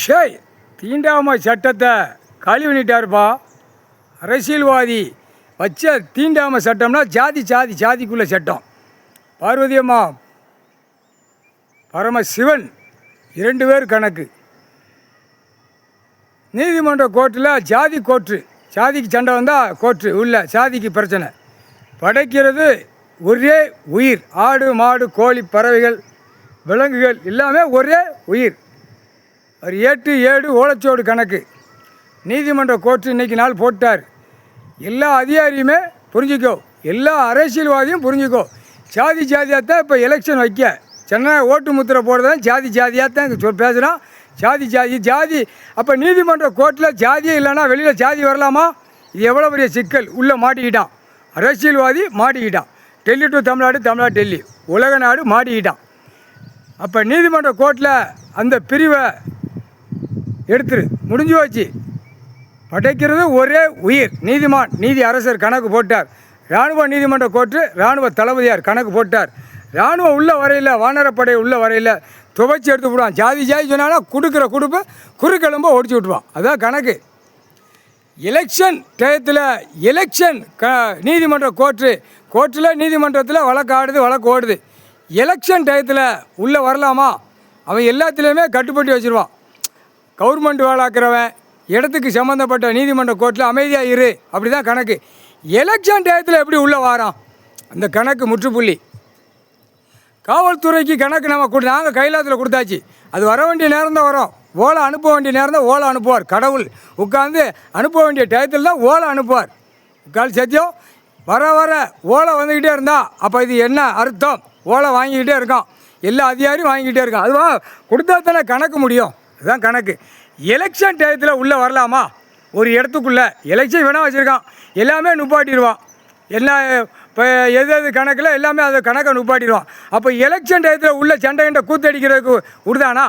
ஷேய் தீண்டாமை சட்டத்தை கழுவிட்டாருப்பா. அரசியல்வாதி வச்ச தீண்டாமை சட்டம்னா ஜாதிக்குள்ள சட்டம். பார்வதி அம்மா பரமசிவன் 2 பேர் கணக்கு. நீதிமன்ற கோர்ட்டில் ஜாதி கோர்ட்டு, ஜாதிக்கு சண்டை வந்தால் கோர்ட்டு உள்ள ஜாதிக்கு பிரச்சனை. படைக்கிறது ஒரே உயிர். ஆடு மாடு கோழி பறவைகள் விலங்குகள் எல்லாமே ஒரே உயிர். ஒரு 8 7 ஓலைச்சோடு கணக்கு. நீதிமன்ற கோர்ட்டு இன்றைக்கி நாள் போட்டார். எல்லா அதிகாரியுமே புரிஞ்சுக்கோ, எல்லா அரசியல்வாதியும் புரிஞ்சுக்கோ. ஜாதியாக தான் இப்போ எலெக்ஷன் வைக்க சென்னை ஓட்டு முத்திரை போடுறதான் ஜாதியாக தான் பேசுகிறான். ஜாதி அப்போ நீதிமன்ற கோர்ட்டில் ஜாதியே இல்லைன்னா வெளியில் ஜாதி வரலாமா? இது எவ்வளோ பெரிய சிக்கல். உள்ளே மாட்டிக்கிட்டான் அரசியல்வாதி, மாட்டிக்கிட்டான். டெல்லி டு தமிழ்நாடு, தமிழ்நாடு டெல்லி, உலக நாடு மாட்டிக்கிட்டான். அப்போ நீதிமன்ற கோர்ட்டில் அந்த பிரிவை எடுத்துரு, முடிஞ்சு வச்சு. படைக்கிறது ஒரே உயிர். நீதிமான் நீதி அரசர் கணக்கு போட்டார். இராணுவ நீதிமன்ற கோர்ட்டு இராணுவ தளபதியார் கணக்கு போட்டார். இராணுவம் உள்ள வரையில், வானரப்படை உள்ள வரையில் துவைச்சி எடுத்து விடுவான். ஜாதி சொன்னாலும் கொடுக்குற கொடுப்பு குறுக்கெலும்பை ஒடிச்சு விட்டுருவான். அதான் கணக்கு. எலெக்ஷன் டயத்தில் நீதிமன்ற கோர்ட்டில் நீதிமன்றத்தில் வழக்கு ஓடுது. எலெக்ஷன் டயத்தில் உள்ளே வரலாமா? அவன் எல்லாத்துலேயுமே கட்டுப்பட்டு வச்சுருவான். கவர்மெண்ட் வேலாக்குறவன் இடத்துக்கு சம்மந்தப்பட்ட நீதிமன்ற கோர்ட்டில் அமைதியாக இரு, அப்படி தான் கணக்கு. எலெக்ஷன் டயத்தில் எப்படி உள்ளே வரான்? அந்த கணக்கு முற்றுப்புள்ளி. காவல்துறைக்கு கணக்கு நாங்கள் கைலாத்தில் கொடுத்தாச்சு. அது வர வேண்டிய நேரம் தான் வரும். ஓலை அனுப்ப வேண்டிய நேரம் தான் ஓலை அனுப்புவார். கடவுள் உட்காந்து அனுப்ப வேண்டிய டயத்தில் தான் ஓலை அனுப்புவார். உட்காந்து சத்தியம் வர ஓலை வந்துக்கிட்டே இருந்தால் அப்போ இது என்ன அர்த்தம்? ஓலை வாங்கிக்கிட்டே இருக்கான், எல்லா அதிகாரியும் வாங்கிக்கிட்டே இருக்கான். அதுவா கொடுத்தா தானே கணக்கு முடியும். அதுதான் கணக்கு. எலெக்ஷன் டயத்தில் உள்ளே வரலாமா? ஒரு இடத்துக்குள்ளே எலெக்ஷன் வேணால் வச்சுருக்கான், எல்லாமே நுப்பாட்டிடுவான். எல்லா இப்போ எது கணக்கில் எல்லாமே அதை கணக்கை நுப்பாட்டிடுவான். அப்போ எலெக்ஷன் டயத்தில் உள்ள சண்டை கூத்தடிக்கிறதுக்கு விடுதானா?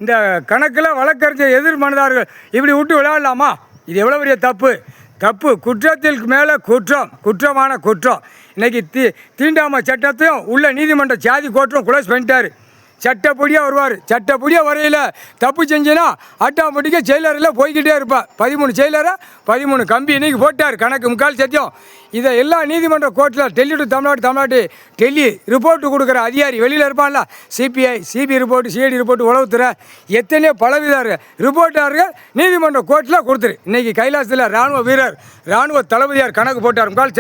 இந்த கணக்கில் வழக்கறிஞர் எதிர் மனதார்கள் இப்படி விட்டு விளையாடலாமா? இது எவ்வளோ பெரிய தப்பு. குற்றத்திற்கு மேலே குற்றமான குற்றம். இன்றைக்கி தீண்டாமை சட்டத்தையும் உள்ள நீதிமன்ற ஜாதி கோர்ட்டும் குளோஸ் பண்ணிட்டார். சட்டப்படியாக வருவார். சட்டப்படியாக வரையில் தப்பு செஞ்சுன்னா ஆட்டோமேட்டிக்காக செயலரில் போய்கிட்டே இருப்பாள். 13 செயலரை 13 கம்பி இன்றைக்கி போட்டார் கணக்கு. முக்கால் சத்தியம். இதை எல்லா நீதிமன்ற கோர்ட்டில் டெல்லி டு தமிழ்நாடு டெல்லி ரிப்போர்ட்டு கொடுக்குற அதிகாரி வெளியில் இருப்பான்ல, சிபிஐ ரிப்போர்ட்டு, சிஐடி ரிப்போர்ட்டு, உளவுத்துறை, எத்தனையோ பலவித ரிப்போர்ட்டார்கள் நீதிமன்ற கோர்ட்டில் கொடுத்துரு. இன்றைக்கி கைலாசத்தில் இராணுவ வீரர், இராணுவ தளபதியார் கணக்கு போட்டார். முக்கால்